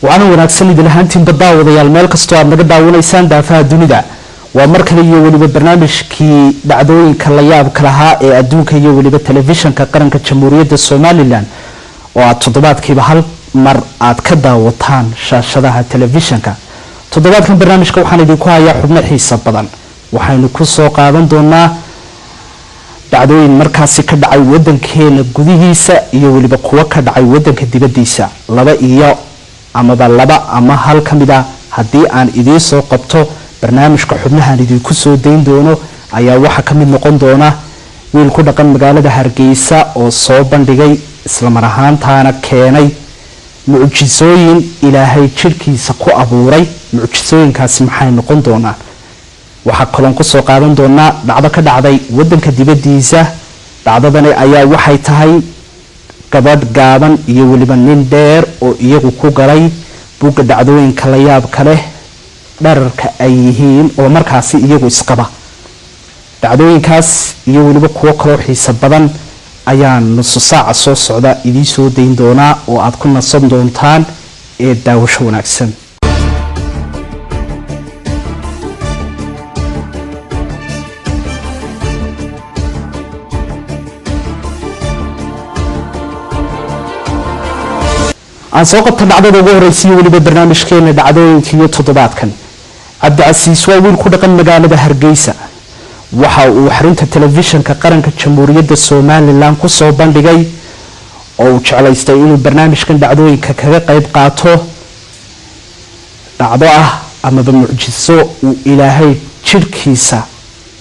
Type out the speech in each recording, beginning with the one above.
وأنا وناكسن إذا لهانتين بالدعوة ذي الملك استوى نقدر ونيسان دافع الدنيا ومركلي يولي بالبرنامج كي دعوين كلياب كلها أدون كي يولي بالتلفزيون كقرن كجمهورية الصومالي لان وتضبط كي بحال مر كدا وطان شاشة التلفزيون كا تضبط كم برنامج كوحنا ديكوها يا حبنا حيصة بدن وحين كوسو قادم دونا دعوين مركزي كدعي ودن كين جوديسا يولي بقوة كدعي ودن كدبديسا لبا إياه أما باللبا أما هل كمدا هدي عن إديسو قبته برنامج كحبنها ندي كسو دين دونه أيا واحد كمل نقون دونه ويلكو دقن مقالة هرقيسا أو صوبان دقي إسلام رهان تانا كيني معجزوين إلهي تشركي سكو أبوري معجزوين كاسمحين نقون دونه waxa kaloo ku soo qaadan doona dhacdo ka dhacday wadanka dibadiisa dhacdadani ayaa waxay tahay gabadh gaaban iyo waliba nin dheer oo iyagu ku galay buuga dhacdooyinka la yaab kale dharka ay yihiin oo markaasi iyagu isqaba dhacdooyinkaas iyo waliba kuwa kale xiisa badan ayaa nus saac soo socda idin soo deyn doona oo aad ku nasan doontaan ee daawasho wanaagsan aan soo qabta dhacdada ugu horeysay waliba barnaamijkeena dhacdooyinka iyo toddobaadkan Cabdicasiis waa wiil ku dhaqan magaalada Hargeysa waxa uu xarunta telefishinka qaranka Jamhuuriyadda Soomaaliland ku soo bandhigay oo uu jeclaystay inuu barnaamijkan dhacdooyinka kaga qayb qaato dhacdo ama mucjiso uu Ilaahay jirkiisa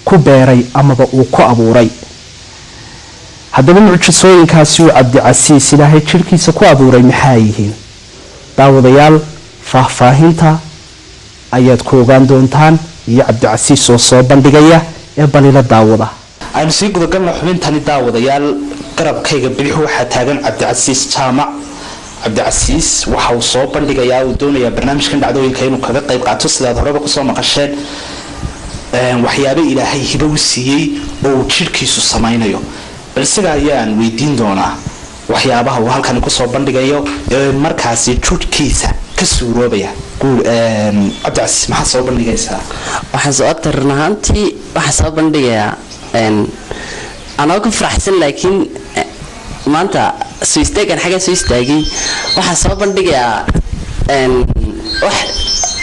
ku beeray ama uu ku abuuray haddaba mucjisooyinkaasi uu Cabdicasiis Ilaahay jirkiisa ku abuuray maxay yihiin daawadayaal faahfaahinta ayaad ku ogaan doontaan iyo Cabdicasiis oo soo bandhigaya ee balila daawada aynu sii gudagalno xubintani daawadayaal qarabkayga bidix waxa taagan Cabdicasiis Jaamac Cabdicasiis waxa uu soo bandhigayaa uu doonayaa barnaamijkan dhacdooyinka inuu kaga qayb qaato sidaad horeba ku soo maqasheen waxyaabo Ilaahay hibo u siiyay oo jirkiisu samaynayo balsiga ayaan weydiin doonaa waxyaabaha uu halkan ku soo bandhigayo ee markaasi judkiisa ka suuroobaya Cabdicasiis maxaa soo bandhigaysaa waxaan soo tarnaantii waxaan soo bandhigayaa anoo ku faraxsan laakiin maanta soo istaagan xaga soo istaagay waxaan soo bandhigayaa wax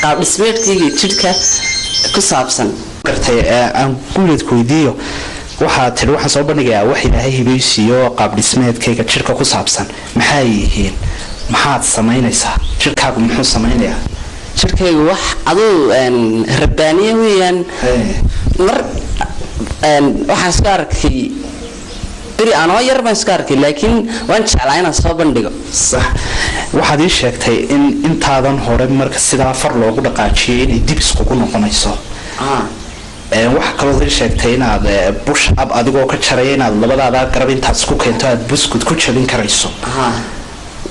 qaab dhismeedkayga jidhka ku saabsan gartay aan guuleed ku weydiiyo waxaan soo bandhigayaa wax Ilaahay hibaysiyo qaab dhismeedkayga jirka ku saabsan maxay yihiin maxaad samaynaysaa jirkaagu muxuu samaynayaa jirkaygu wax adoo rabbaaniye weeyaan mar waxaan iska arkay bari anoo yar baan iska arkay laakiin waan jeclaa inaan soo bandhigo sax waxaad ii sheegtay in intaadan hore marka sidaa far loogu dhaqaajiyay inay dib iskugu noqonayso waxa kaloo ii sheegtay inaad bush up adigoo ka jaray inaad labadaada garab intaas ku keento aad buskud ku jabin karayso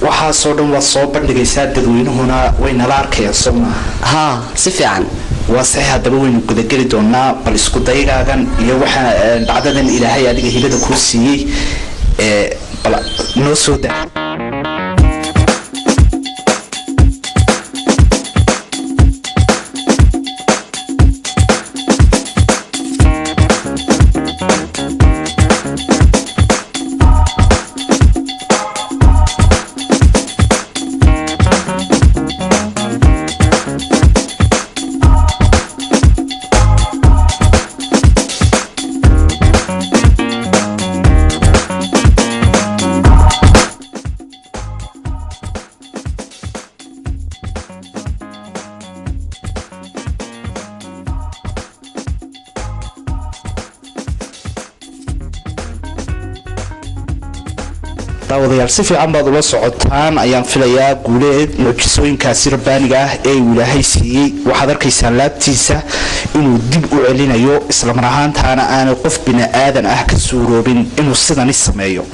waxa soo dhan waa soo bandhigaysaa dadweynuhuna way nala arkayaan Soomaa si fiican waa sax hadaba waynu gudageli doonaa bal isku daygaagan iyo waxa dhacdadan Ilaahay adiga hibada ku siiyay bal noo soo daa daawadayaal si fiican baad ula socotaan ayaan filayaa guuleed mucjisooyinkaasi rabbaaniga ee Ilaahay siiyay waxaad arkaysaa laabtiisa inuu dib u celinayo isla mar ahaantaana aan qof bini aadan ka suuroobin inuu sidan sameeyo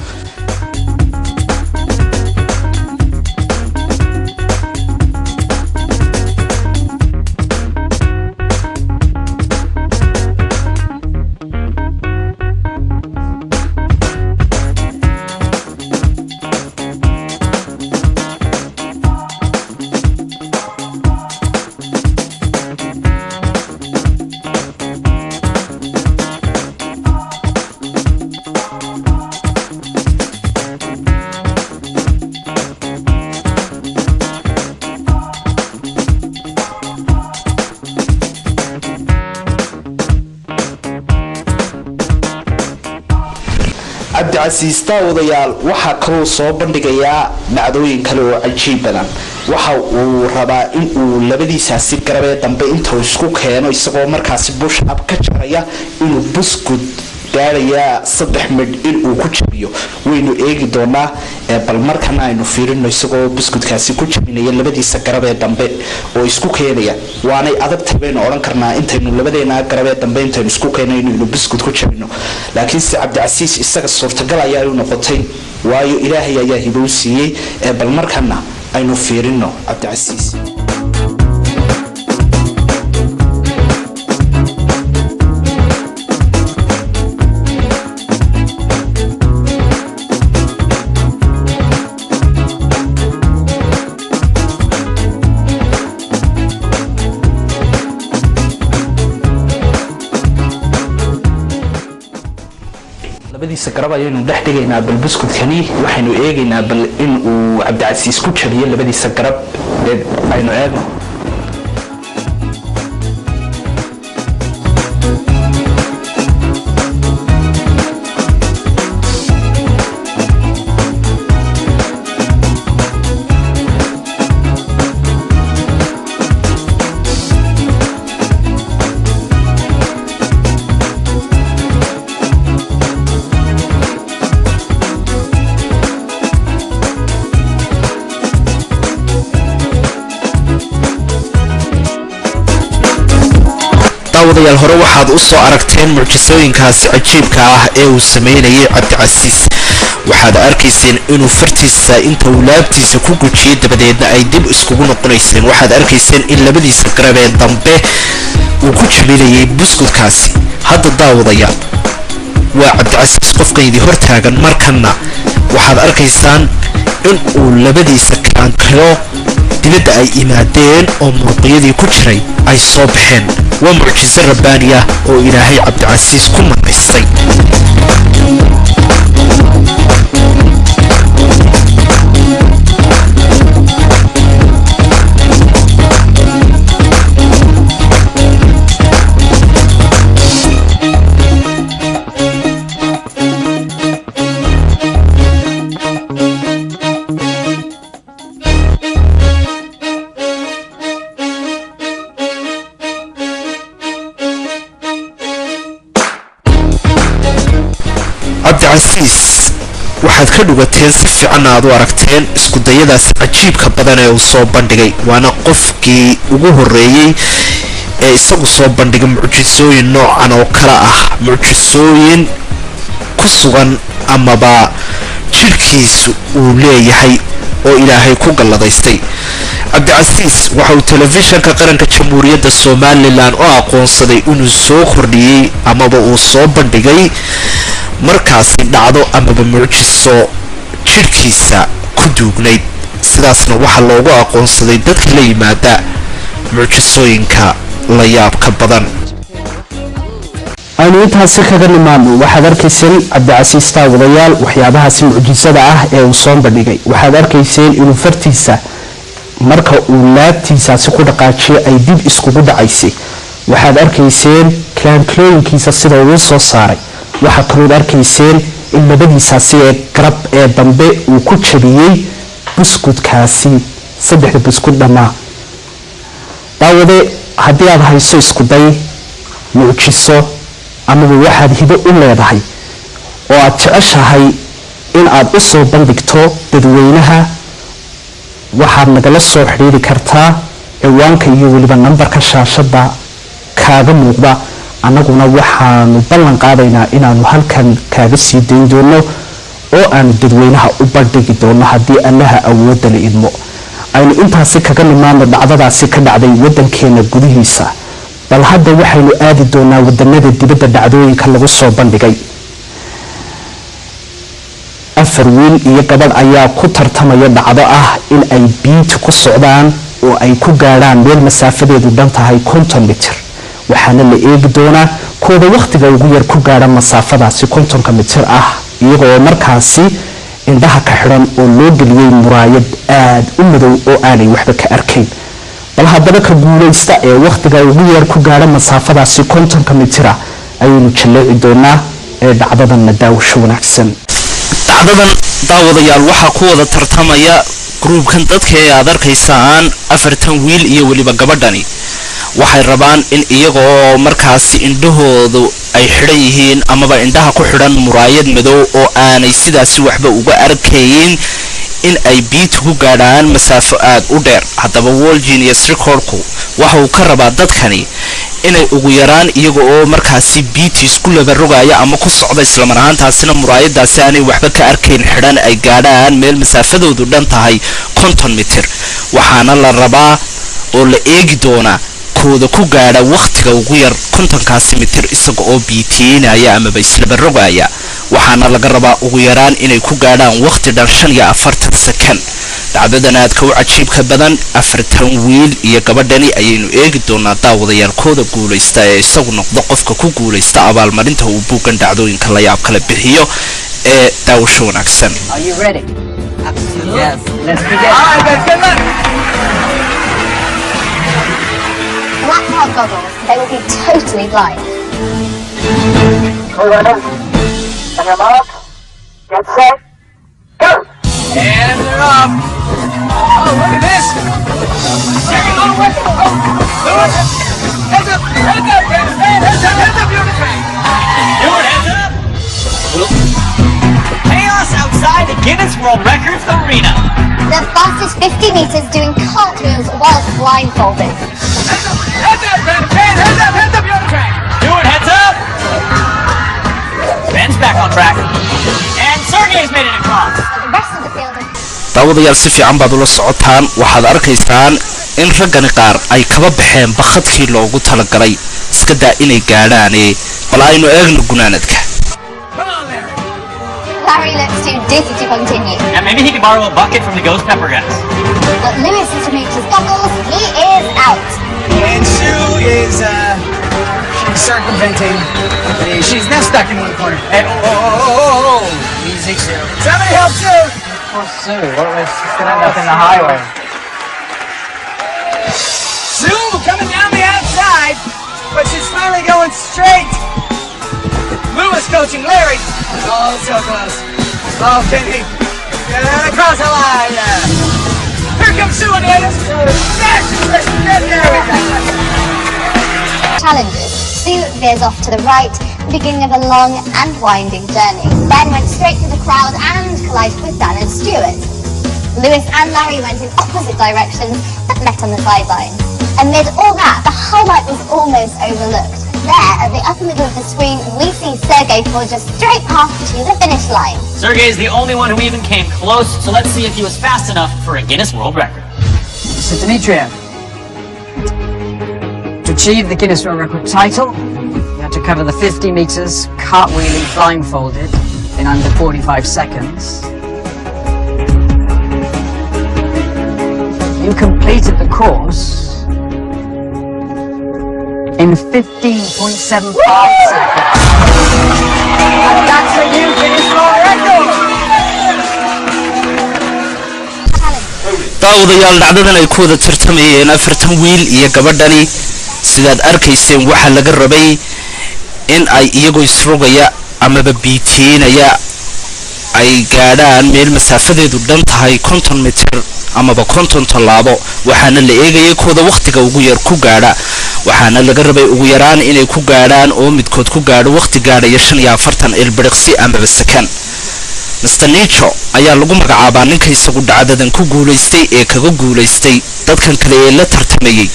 cabdicasiis daawadayaal waxaa kaloo soo bandhigayaa dhacdooyin kale oo cajiib badan waxa uu rabaa in uu labadiisaasi garabee dambe intuu isku keeno isagoo markaasi bush ab ka jaraya inuu buskud gaarayaa 3 midh inuu ku jabiyo waynu eegi doonaa bal markana aynu fiirino isagoo buskudkaasi ku jabinaya labadiisa garabee dambe oo isku keenaya waanay adag tabaynu oran karnaa intaynu labadeena garabee dambe intaynu isku keenayno inuu buskud ku jabino laakiin si cabdicasiis isaga suurtagal ayaa u noqotay waayo ilaahay ayaa hibow siiyey bal markana aynu fiirino cabdicasiis labadiisa garab ayaynu dhex dhigaynaa bal buskudkani waxaynu eegaynaa bal in uu cabdicasiis ku jabiyo labadiisa garab aynu eegno daawadayaal hore waxaad u soo aragteen mucjisooyinkaasi cajiibka ah ee uu sameynayay cabdicasiis waxaad arkayseen inuu fartiisa inta uu laabtiisa ku gujiyay dabadeedna ay dib iskugu noqonayseen waxaad arkayseen in labadiisa garabee dambe uu ku jabinayay buskudkaasi hadda daawadayaal waa cabdicasiis qofkaydii hortaagan markana waxaad arkaysaan in uu labadiisa kaankalo dibadda ay imaadeen oo muruqyadii ku jiray ay soo baxeen waa mucjiso rabbaani ah oo ilaahay cabdicasiis ku manaystay cabdicasiis waxaad ka dhugateen si fiican aad u aragteen isku dayadaas cajiibka badan ee uu soo bandhigay waana qofkii ugu horeeyay ee isagu soo bandhigay mucjisooyin noocan oo kala ah mucjisooyin ku sugan amaba jirkiisu uu leeyahay oo ilaahay ku galladaystay cabdicasiis waxa uu telefishanka qaranka jamhuuriyadda Soomaaliland oo aqoonsaday inuu soo kordhiyay amaba uu soo bandhigay markaasi dhacdo amaba mucjiso jirkiisa ku duugnayd sidaasna waxa loogu aqoonsaday dadka la yimaada mucjisooyinka la yaabka badan aynu intaasi kaga nimaano waxaad arkayseen cabdicasiis daawadayaal waxyaabahaasi mucjisada ah ee uu soo bandhigay waxaad arkayseen inuu fartiisa marka uu laabtiisaasi ku dhaqaajiyo ay dib iskugu dhacaysay waxaad arkayseen kaankooyinkiisa sida uu soo saaray waxa kaloo arkayseen in labadiisaasi ee garab ee dambe uu ku jabiyay buskudkaasi 3 buskud dhamaa daawade haddii aad hayso isku day mucjiso amaba waxaad hibo u leedahay oo aad jeceshahay in aad u soo bandhigto dadweynaha waxaad nagala soo xiriiri kartaa ciwaanka iyo weliba nambarka shaashada kaaga muuqda annaguna waxaanu ballan qaadaynaa inaanu halkan kaaga sii dayn doono oo aanu dadweynaha u bandhigi doono haddii allaha awoodda la idmo aynu intaasi kaga nimaano dhacdadaasi ka dhacday waddankeena gudihiisa bal hadda waxaynu aadi doonaa waddanada dibadda dhacdooyinka lagu soo bandhigay 4 wiil iyo gabadh ayaa ku tartamaya dhacdo ah in ay biinti ku socdaan oo ay ku gaadhaan meel masaafadeedu dhan tahay 50 mitir waxaana la eegi doonaa kooda waqtiga ugu yar ku gaadha masaafadaasi 50 mitir ah iyagoo markaasi indhaha ka xidhan oo loo geliyay muraayad aad u madow oo aanay waxba ka arkayn bal haddaba ka guulaysta ee waqtiga ugu yar ku gaadha masaafadaasi 50 mitir ayaynu jaleeci doonaa ee dhacdadan daawasho wanaagsan dhacdadan daawadayaal waxaa ku wada tartamaya gruubkan dadka ee aad arkaysaan 4 wiil iyo waliba gabadhani waxay rabaan in iyagoo markaasi indhahoodu ay xidhan yihiin amaba indhaha ku xidhan muraayad madow oo aanay sidaasi waxba uga arkayn in ay beat ku gaadhaan masaafo aad u dheer haddaba World Genius Recordku waxa uu ka rabaa dadkani inay ugu yaraan iyaga oo markaasi beat isku laba rogaya ama ku socda isla mar ahaantaasina muraayadaasi aanay waxba ka arkayn xidhan ay gaadhaan meel masaafadoodu dhan tahay 50 mitir waxaana la rabaa oo la eegi doona kooda ku gaadha waqtiga ugu yar 50 mitir isaga oo beatinaya ama islaba rogaya waxaana laga rabaa ugu yaraan inay ku gaadhaan waqti dhan 45 second dhacdadan aad ka cajiibka badan 4 wiil iyo gabadhani ayaynu eegi doonaa daawadayaalkooda guuleysta ee isagu noqdo qofka ku guuleysta abaalmarinta uu buugan dhacdooyinka la yaab kala bixiyo ee daawasho wanaagsan. Are you ready? Yes. Let's begin. All right, guys, good luck. Blackout goggles, they will be totally blind. On your mark, get set, go! And they're off. Oh, look at this. Second on the way. Oh, Lewis. Heads up, man. Heads up, you're train. Stewart, heads up. Chaos outside the Guinness World Records arena. The fastest 50 meters doing cartwheels whilst blindfolded. Heads up, man. Heads up, you're on track. Stewart, heads up. Ben's back on track. And Sergey's made it across. The rest of the field are... daawadayaal si fiican baad ula socotaan waxaad arkaysaan in raggani qaar ay kaba baxeen bakhadkii loogu talagalay iska daa inay gaadhaan bal aynu eegno gunaanadka. Larry looks too dizzy to continue. And maybe he can borrow a bucket from the Ghost Pepper guys. But Lewis has removed his goggles. He is out. And Sue is, she's circumventing. She's now stuck in one corner. Hey, oh. Easy, Sue. Somebody help Sue! Poor Sue. She's gonna end up in the highway. Sue coming down the outside, but she's finally going straight. Lewis coaching Larry. Oh, so close. Oh, Kenny. Across the line. Here comes Sue on the other side. There we go. Challenges. Sue veers off to the right, beginning of a long and winding journey. Ben went straight through the crowd and collided with Dan and Stewart. Lewis and Larry went in opposite directions but met on the sideline. Amid all that, the highlight was almost overlooked. There, at the upper middle of the screen, we see Sergey fall just straight past to the finish line. Sergey is the only one who even came close, so let's see if he was fast enough for a Guinness World Record. So Dmitriev, to achieve the Guinness World Record title, you have to cover the 50 meters cartwheeling blindfolded in under 45 seconds. You completed the course in 15.75 seconds. And that's a new Guinness World Record! daawadayaal dhacdadan ay ku wada tartamayeen 4 wiil iyo gabadhani sidaad arkayseen waxa laga rabay in ay iyagoo isrogaya amaba beatinaya ay gaadhaan meel masaafadeedu dhan tahay 50 mitir amaba 50 tallaabo waxaana la eegayay kooda waqtiga ugu yar ku gaadha waxaana laga rabay ugu yaraan inay ku gaadhaan oo midkood ku gaadho waqti gaadhaya 45 ilbiriqsi amaba sakan. Mr. Nicho ayaa lagu magacaabaa ninka isagu dhacdadan ku guuleystay ee kaga guuleystay dadkan kale ee la tartamayay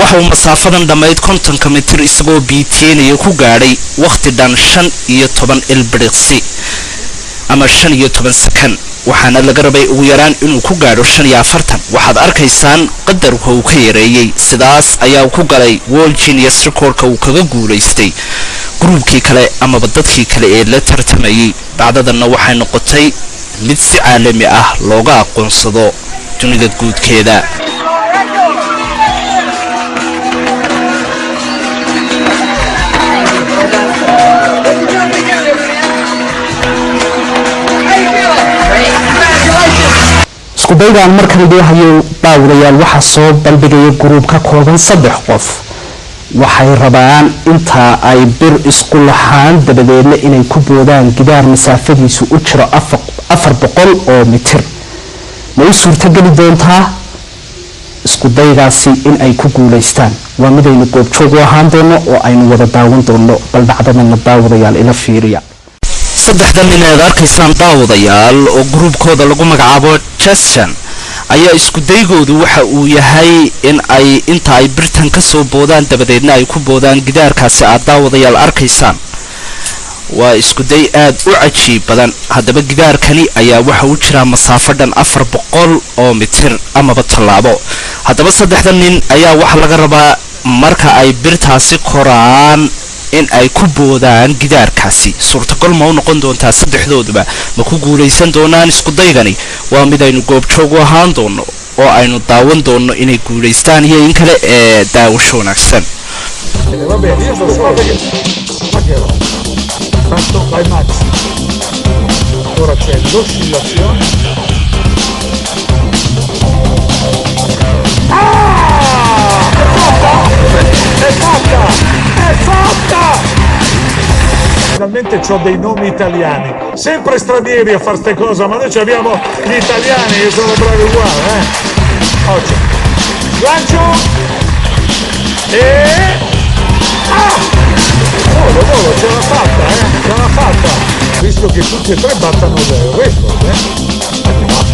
waxa uu masaafadan dhamayd 50 mitir isagoo beatinaya ku gaadhay waqti dhan 15 ilbiriqsi ama 15 sakan waxaana laga rabay ugu yaraan inuu ku gaadho 45 waxaad arkaysaan qadarka uu ka yareeyay sidaas ayaa ku galay World Genius Recordka uu kaga guuleystay gruubkii kale amaba dadkii kale ee la tartamayay dhacdadanna waxay noqotay mid si caalami ah looga aqoonsado dunida guudkeeda. isku daygaan markan idin hayo daawadayaal waxa soo bandhigaya gruub ka kooban 3 qof waxay rabaan inta ay bir isku lahaan dabadeedna inay ku boodaan gidaar masaafadiisu u jiro 400 oo mitir ma u suurtageli doontaa isku daygaasi in ay ku guuleystaan waa midaynu goobjoog u ahaan doono oo aynu wada daawan doono bal dhacdadana daawadayaal ila fiiriya saddexdan nin aad arkaysaan daawadayaal oo gruubkooda lagu magacaabo Cheshan ayaa isku daygoodu waxa uu yahay in ay inta ay Britain ka soo boodaan dabadeedna ay ku boodaan gidaarkaasi aad daawadayaal arkaysaan waa isku day aad u cajiib badan haddaba gidaarkani ayaa waxa uu jiraa masaafo dhan 400 oo mitir amaba tallaabo haddaba saddexdan nin ayaa waxa laga rabaa marka ay birtaasi koraan in ay ku boodaan gidaarkaasi suurtagal ma u noqon doontaa saddexdooduba ma ku guuleysan doonaan isku daygani waa mid aynu goobjoog u ahaan doono oo aynu daawan doono inay guuleystaan iyo in kale ee daawasho wanaagsan Tanto climax. Ora c'è l'oscillazione. È fatta! Finalmente ho dei nomi italiani. Sempre stranieri a fare ste cose, ma noi abbiamo gli italiani che sono bravi uguali, Oggi. Lancio! E... Volo, ce l'ha fatta, Visto che tutti e tre battano il record, Ma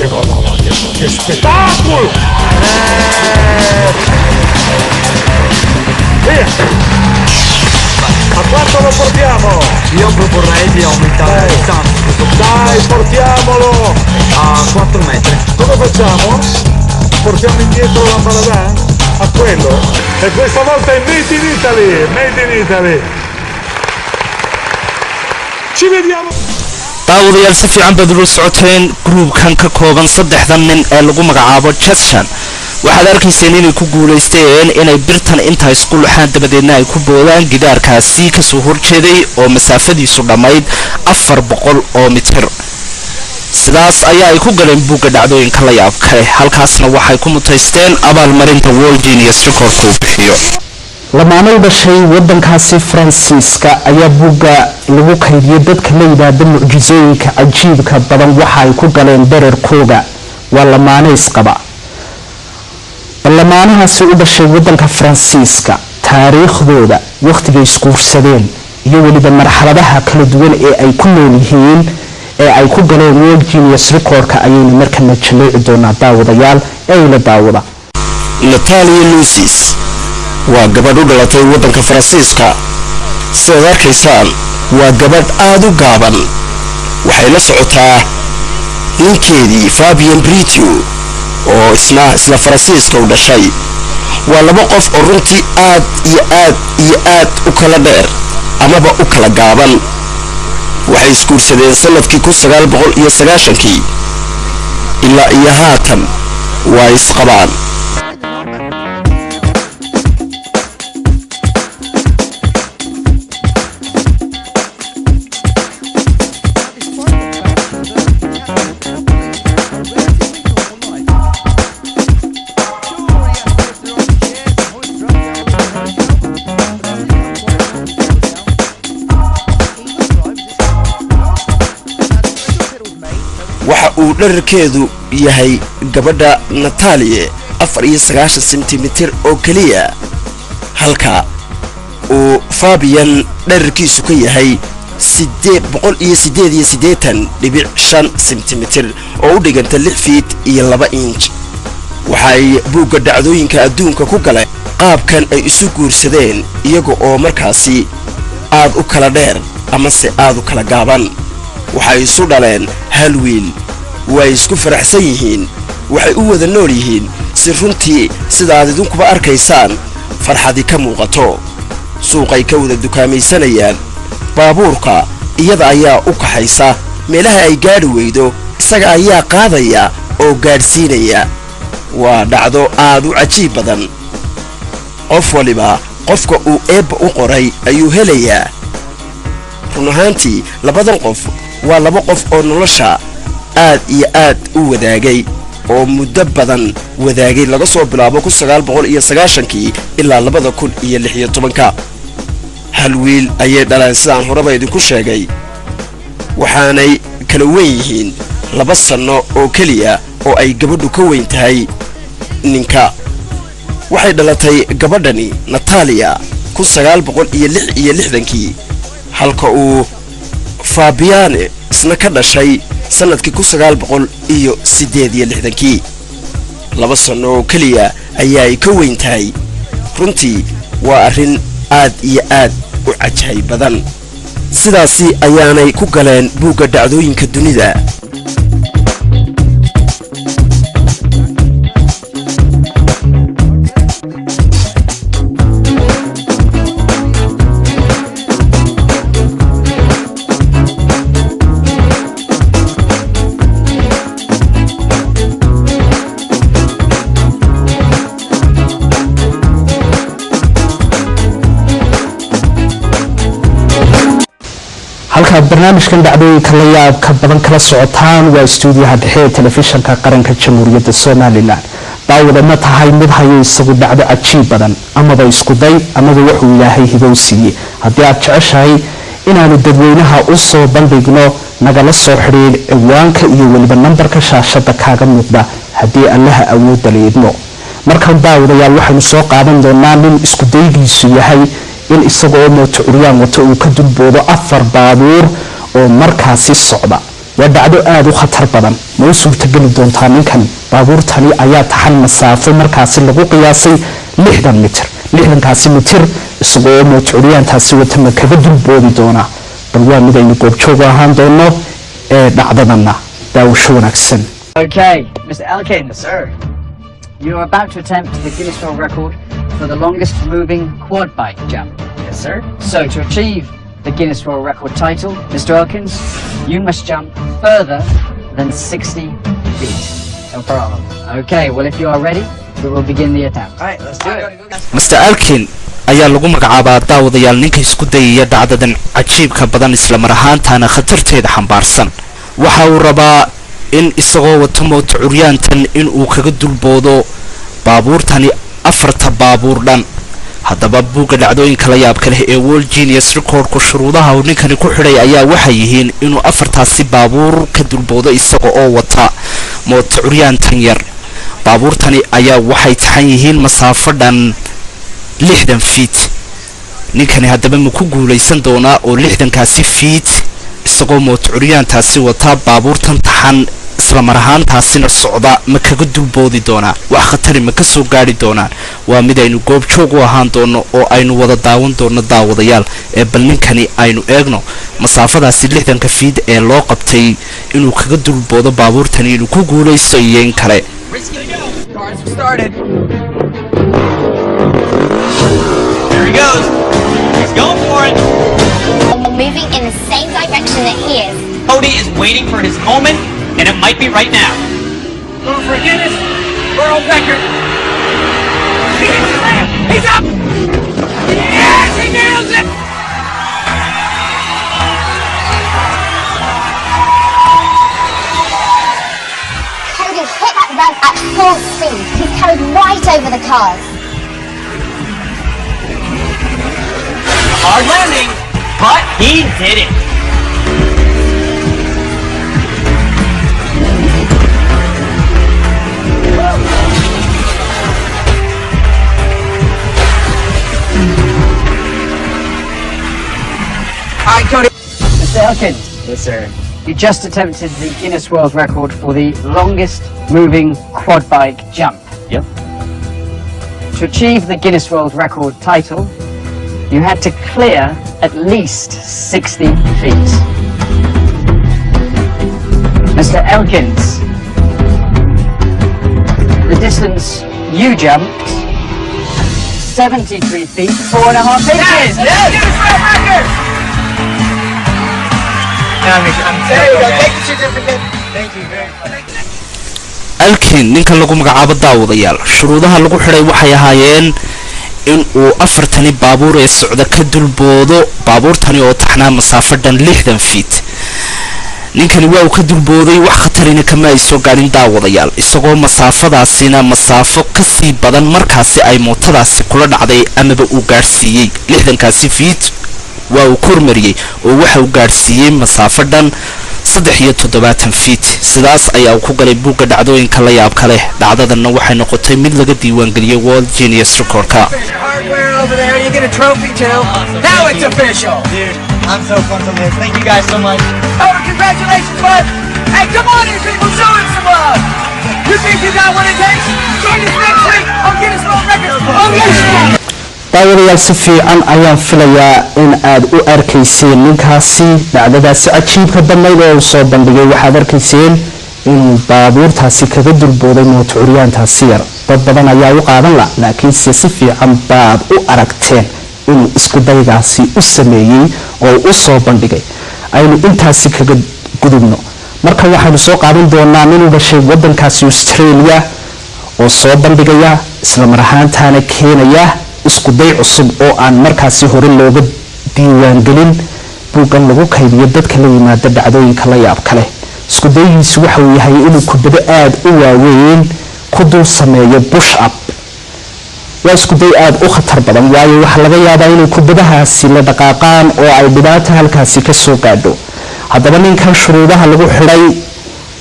che spettacolo! Via! A quanto lo portiamo? Io proporrei di aumentare la distanza. Dai, portiamolo! A 4 metri. Come facciamo? Portiamo indietro la Baradà? A quello? E questa volta è Made in Italy! Ci vediamo! daawadayaal si fiican baad ula socoteen gruubkan ka kooban saddexdan nin ee lagu magacaabo Cheshan waxaad arkayseen inay ku guuleysteen inay birtan inta isku luxaan dabadeedna ay ku boodaan gidaarkaasi ka soo horjeeday oo masaafadiisu dhammayd 400 oo mitir sidaas ayaa ay ku galeen buugga dhacdooyinka la yaab kale halkaasna waxay ku mutaysteen abaalmarinta World Genius Record ku bixiyo lamaanay dhashay wadankaasi Faransiiska ayaa buugga lagu kaydiyay dadka la yiraahdo mucjisooyinka cajiibka badan waxa ay ku galeen dhererkooda waa lamaanay isqaba lamaanahaasi u dhashay wadanka Faransiiska taariikhdooda waqtigay iskuursadeen iyo waliba marxaladaha kala duwan ee ay ku nool yihiin ee ay ku galeen World Genius Record-ka ayayna markana jaleeci doonaa daawadayaal ee la daawada Natalia Lucis waa gabadh u dhalatay wadanka Faransiiska sidaad arkaysaan waa gabadh aad u gaaban waxay la socotaa ninkeedii Fabien Britio oo isla Faransiiska u dhashay waa laba qof oo runtii aad u kala dheer amaba u kala gaaban waxay iskuursadeen sanadkii 1990kii ilaa iyo haatan waa isqabaan waxa uu dhererkeedu yahay gabadha Natalia 94 centimeter oo kaliya halka uu Fabian dhererkiisu ka yahay 888.5 centimeter oo u dhiganta 6 feet iyo 2 inch waxay buugga dhacdooyinka adduunka ku galeen qaabkan ay isu guursadeen iyaga oo markaasi aad u kala dheer ama se aad u kala gaaban waxay isu dhaleen hal wiil way isku faraxsan yihiin waxay u wada nool yihiin si runtii sida aad idinkuba arkaysaan farxadi ka muuqato suuqay ka wada dukaamaysanayaan baabuurka iyada ayaa u kaxaysa meelaha ay gaadhi weydo isaga ayaa qaadaya oo gaadhsiinaya waa dhacdo aad u cajiib badan qof waliba qofka uu eebba u qoray ayuu helayaa run ahaantii labadan qof waa laba qof oo nolosha aad iyo aad u wadaagay oo muddo badan wadaagay laga soo bilaabo 1990kii ilaa 2016 hal wiil ayay dhalaan sidaan horeba idinku sheegay waxaanay kala weyn yihiin 2 sano oo keliya oo ay gabadhu ka weyn tahay ninka. waxay dhalatay gabadhani Natalia 1966 halka uu Fabiane isna ka dhashay sanadkii 1968. 2 sano oo keliya ayay ka weyn tahay. runtii waa arrin aad iyo aad u cajaa'ib badan. sidaasi ayaanay ku galeen buugga dhacdooyinka dunida. halka barnaamijkan dhacdooyinka la yaabka badan kala socotaan waa stuudiyaha dhexe ee telefishanka qaranka jamhuuriyadda Soomaaliland. daawada ma tahay mid hayo isagu dhacdo cajiib badan amaba isku day amaba wuxuu ilaahay hibow siiyey. haddii aad jeceshahay inaanu dadweynaha u soo bandhigno nagala soo xiriir ciwaanka iyo weliba nambarka shaashada kaaga muuqda haddii allaha awoodda leedmo. markan daawadayaal waxaynu soo qaadan doonaa nin isku daygiisu yahay in isagoo mooto curyaan wato uu ka dulboodo 4 baabuur oo markaasi socda. waa dhacdo aad u khatar badan. ma u suurtageli doontaa ninkan? baabuurtani ayaa taxan masaafo markaasi lagu qiyaasay 60 mitir. 60kaasi mitir isagoo mooto curyaantaasi wata ma kaga dulboodi doonaa? bal waa mid aynu goobjoog ahaan doono ee dhacdadana. daawasho wanaagsan. Okay, Mr. Elkin, sir. You are about to attempt the Guinness World Record for the longest moving quad bike jump. Yes, sir. So to achieve the Guinness World Record title, Mr. Elkins, you must jump further than 60 feet. No problem. Okay, well if you are ready, we will begin the attempt. All right, let's do it. Mr. Elkin ayaa lagu magacaabaa daawadayaal ninka isku dayaya dhacdadan cajiibka badan isla mar ahaantaana khatarteeda xambaarsan. waxa uu rabaa in isagoo wato mooto curyaantan in uu kaga dulboodo baabuurtani 4 baabuur dhan. haddaba buugga dhacdooyinka la yaabka leh ee World Guinness Record-ku shuruudaha uu ninkani ku xidhay ayaa waxay yihiin inuu 4taasi baabuur ka dulboodo isagoo wata mooto curyaantan yar. baabuurtani ayaa waxay taxan yihiin masaafo dhan 60 feet. ninkani haddaba ma ku guuleysan doonaa oo 60kaasi feet isagoo mooto curyaantaasi wata baabuurtan taxan isla mar ahaantaasina socda ma kaga dulboodi doonaa? wax khatari ma ka soo gaari doonaan? waa mid aynu goobjoog u ahaan doono oo aynu wada daawan doono daawadayaal. ee bal ninkani aynu eegno masaafadaasi 60ka feet ee loo qabtay inuu kaga dulboodo baabuurtani inuu ku guuleysto iyo in kale. There he goes. He's going for it. Moving in the same direction that he is. Cody is waiting for his moment, and it might be right now. Going for Guinness World Record. He's up! Yes, he nails it! Cody hit that ramp at full speed. He's carried right over the cars. Hard landing, but he did it. All right, Cody. Mr. Elkin. Yes, sir. You just attempted the Guinness World Record for the longest moving quad bike jump. Yep. To achieve the Guinness World Record title, you had to clear at least 60 feet. Mr. Elkins, the distance you jumped, 73 feet, 4.5 inches. Yes! There you go. Take the certificate. Thank you very much. Elkin ninka lagu magacaabo daawadayaal shuruudaha lagu xidhay waxay ahaayeen in uu 4 baabuur ee socda ka dulboodo baabuurtani oo taxnaa masaafo dhan 60 feet. ninkani waa uu ka dulbooday wax khatarina kama ay soo gaarin daawadayaal isagoo masaafadaasina masaafo ka sii badan markaasi ay mootadaasi kula dhacday amaba uu gaarsiiyay 60kaasi feet waa uu kormariyay oo waxa uu gaarsiiyay masaafo dhan 73 feet sidaas ayaa ku galay buugga dhacdooyinka la yaabka leh dhacdadanna waxay noqotay mid laga diiwaangeliyay World Genius Record-ka. Hardware over there, you get a trophy too. Now it's official. Dude, I'm so pumped to live. Thank you guys so much. Oh, congratulations, bud. Hey, come on here, people, show him some love. You think you got what it takes? Join us next week on Guinness World Records. On Guinness. daawadayaal si fiican ayaan filayaa in aad u arkayseen ninkaasi dhacdadaasi cajiibka badnayd oo soo bandhigay waxaad arkayseen in baabuurtaasi kaga durbooday mootocuryaantaasi yar dad badan ayaa u qaadan la laakiinse si fiican baad u aragteen inuu isku daygaasi u sameeyey oo u soo bandhigay aynu intaasi kaga gudubno marka waxaanu soo qaadan doonaa nin u dhashay wadankaasi Australia oo soo bandhigaya isla mar ahaantaana keenaya isku day cusub oo aan markaasi hore looga diiwaan gelin buugan lagu kaydiyo dadka la yimaada dhacdooyinka la yaab kale isku daygiisu waxa uu yahay inuu kubado aad u waaweyn ku dul sameeyo push up waa isku day aad u khatar badan waayo waxa laga yaabaa inay kubadahaasi la dhaqaaqaan oo ay dhibaato halkaasi ka soo gaadho haddaba ninkan shuruudaha lagu xidhay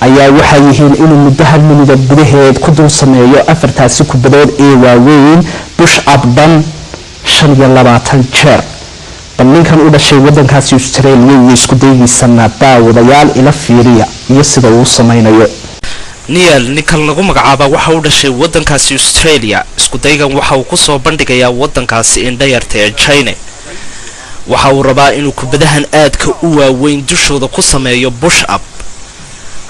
ayaa waxay yihiin inuu muddo hal minida gudaheed ku dul sameeyo afartaasi kubadood ee waaweyn push up dhan 25 jeer bal ninkan u dhashay wadankaasi Australia iyo isku daygiisana daawadayaal ila fiiriya iyo sida uu samaynayo Neil ninkan lagu magacaaba waxa uu dhashay wadankaasi Australia isku daygan waxa uu ku soo bandhigayaa wadankaasi indhayarta ee China waxa uu rabaa inuu kubadahan aadka u waaweyn dushooda ku sameeyo push up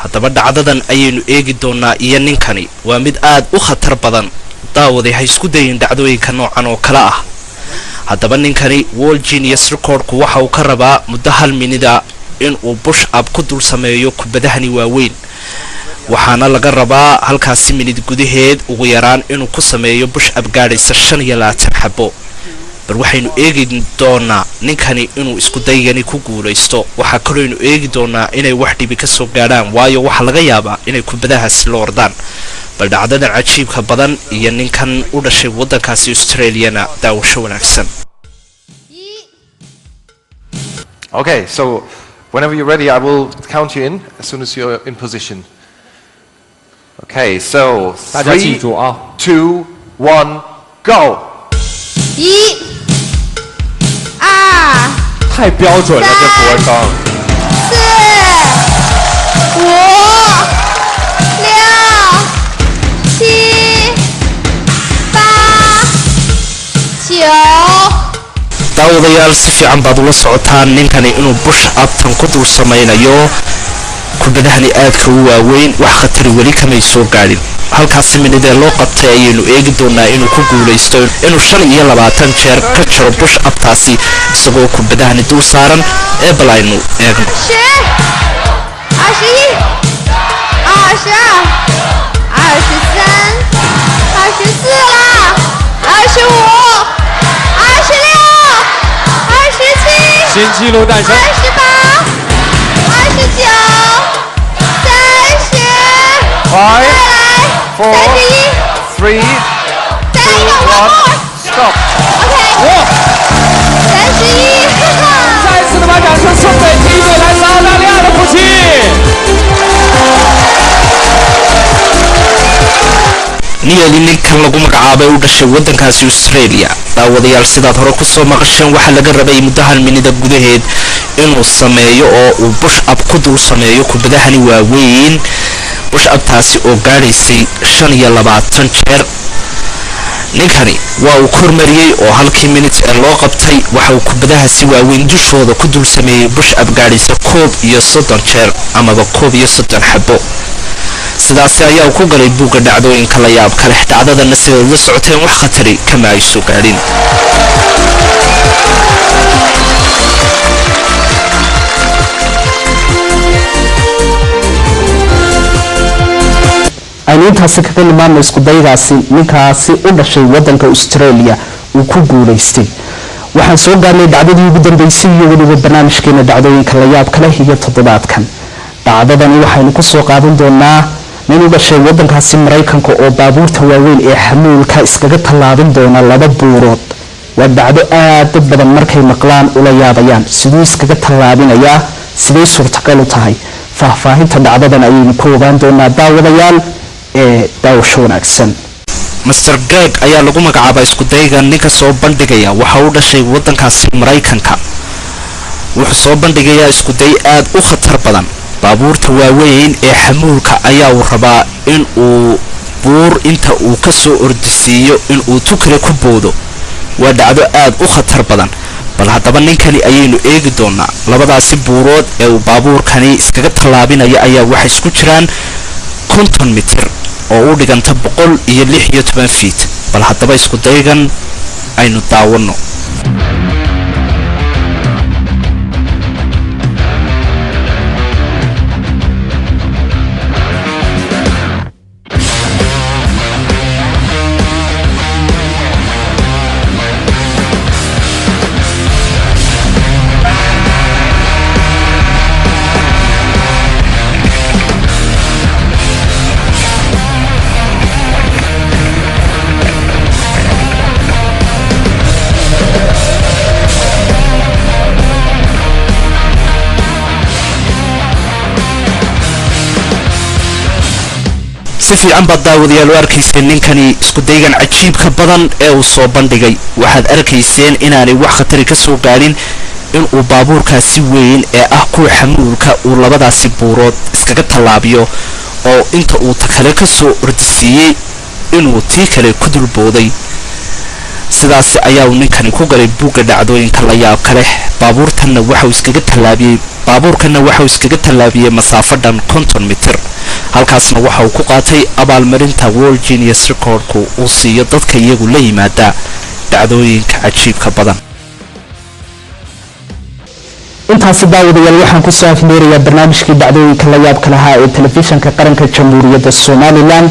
haddaba dhacdadan ayaynu eegi doonaa iyo ninkani waa mid aad u khatar badan daawaday hay isku dayin dhacdooyinka noocan oo kala ah haddaba ninkani World Genius Record-ku waxa uu ka rabaa muddo hal minida in uu push up ku dul sameeyo kubadahani waaweyn waxaana laga rabaa halkaasi minid gudaheed ugu yaraan inuu ku sameeyo push up gaadhaysa 25 xabo bal waxaynu eegi doonaa ninkani inuu isku daygani ku guuleysto waxa kaloo aynu eegi doonaa inay wax dhibi ka soo gaadhaan waayo waxa laga yaabaa inay kubadahaasi la ordaan bal dhacdadan cajiibka badan iyo ninkan u dhashay wadankaasi Australiana daawasho wanaagsan. Okay, so whenever you're ready, I will count you in as soon as you're in position. Okay, so 3, 2, 1, go! 1、2、太标准了，这不会高。 4、5、6、7、8、9。 daawadayaal si fiican baad ula socotaan ninkani inuu push up tan ku dul samaynayo kubadahani aadka u waaweyn wax khatar weli kama soo gaadhin halkaas minidee loo qabtay ayaynu eegi doonaa inuu ku guuleysto inuu 25 jeer ka jiro push up taasi isagoo kubadahani dul saaran ee bal aynu eegno 新纪录诞生。28、29、30。5, 4, 3, 2, 1, stop. OK。31。再次的把掌声送给第一位来自澳大利亚的夫妻。 Neil ninkan lagu magacaabay u dhashay wadankaasi Australia daawadayaal sidaad hore ku soo maqasheen waxa laga rabay muddo hal minida gudaheed inuu sameeyo oo uu push up ku dul sameeyo kubadahani waaweyn push up taasi oo gaadhaysay 25 jeer ninkani waa uu kormariyay oo halkii minute ee loo qabtay waxa uu kubadahaasi waaweyn dushooda ku dul sameeyay push up gaadhaysa 30 jeer amaba 30 xabo sidaas ayaa ku galay buugga dhacdooyinka la yaab kale dhacdadana sidaad la socoteen wax khatari kama ay soo gaadhin aynu intaasi kaga nimaadno isku daygaasi ninkaasi u dhashay wadanka Australia uu ku guuleystay waxaan soo gaarnay dhacdadii ugu dambeysay iyo weliba barnaamijkeena dhacdooyinka la yaab kale iyo toddobaadkan dhacdadani waxaynu ku soo qaadan doonaa nin u dhashay wadankaasi Mareykanka oo baabuurta waaweyn ee xamuulka iskaga tallaabin doona laba buurood waa dhacdo aad badan markay maqlaan ula yaabayaan sidoo iskaga tallaabinayaa sidee suurtagal u tahay faahfaahinta dhacdadan ayaynu ku ogaan doonaa daawadayaal ee daawasho wanaagsan. master Greg ayaa lagu magacaabay isku dayga ninka soo bandhigaya waxa uu dhashay wadankaasi Mareykanka. wuxuu soo bandhigayaa isku day aad u khatar badan. baabuurta waaweyn ee xamuulka ayaa uu rabaa in uu buur inta uu ka soo ordisiiyo in uu tukale ku boodo. waa dhacdo aad u khatar badan. bal haddaba ninkani ayaynu eegi doonaa. labadaasi buurood ee uu baabuurkani iskaga tallaabinaya ayaa waxay isku jiraan 50 mitir oo u dhiganta 116 feet. bal haddaba isku daygan aynu daawano. si fiican baad daawadayaal u arkayseen ninkani isku daygan cajiibka badan ee uu soo bandhigay. waxaad arkayseen inaanay wax khatari ka soo gaadhin in uu baabuurkaasi weyn ee ah kuwa xamuulka uu labadaasi buurood iskaga tallaabiyo oo inta uu ta kale ka soo ordisiiyey inuu tii kale ku dulbooday. sidaas ayaa uu ninkani ku galay buugga dhacdooyinka la yaab kale. baabuurkanna waxau iskaga tallaabiyey masaafo dhan 50 mitir. halkaasna waxa uu ku qaatay abaalmarinta World Genius Recordku uu siiyo dadka iyagu la yimaada dhacdooyinka cajiibka badan. intaasi daawadayaal waxaan ku soo afmeerayaa barnaamijkii dhacdooyinka la yaabka lahaa ee telefishanka qaranka jamhuuriyadda Somaliland.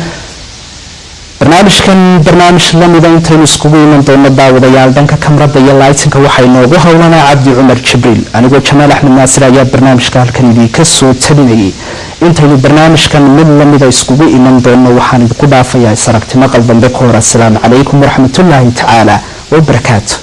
barnaamij lamida intaynu iskugu iman doono daawadayaal dhanka kamarada iyo lightinka waxay noogu howlanaa Cabdi Cumar Jibriil. anigoo Jamaal Axmed Naasir ayaa barnaamijka halkan idinka soo talinayay. intaynu barnaamijkan mid lamida iskugu iman doono waxaan idinku dhaafayaa saragtimo qaldan be ka hor. assalaamu calaykum waraxmatullaahi tacaala wabarakaatu.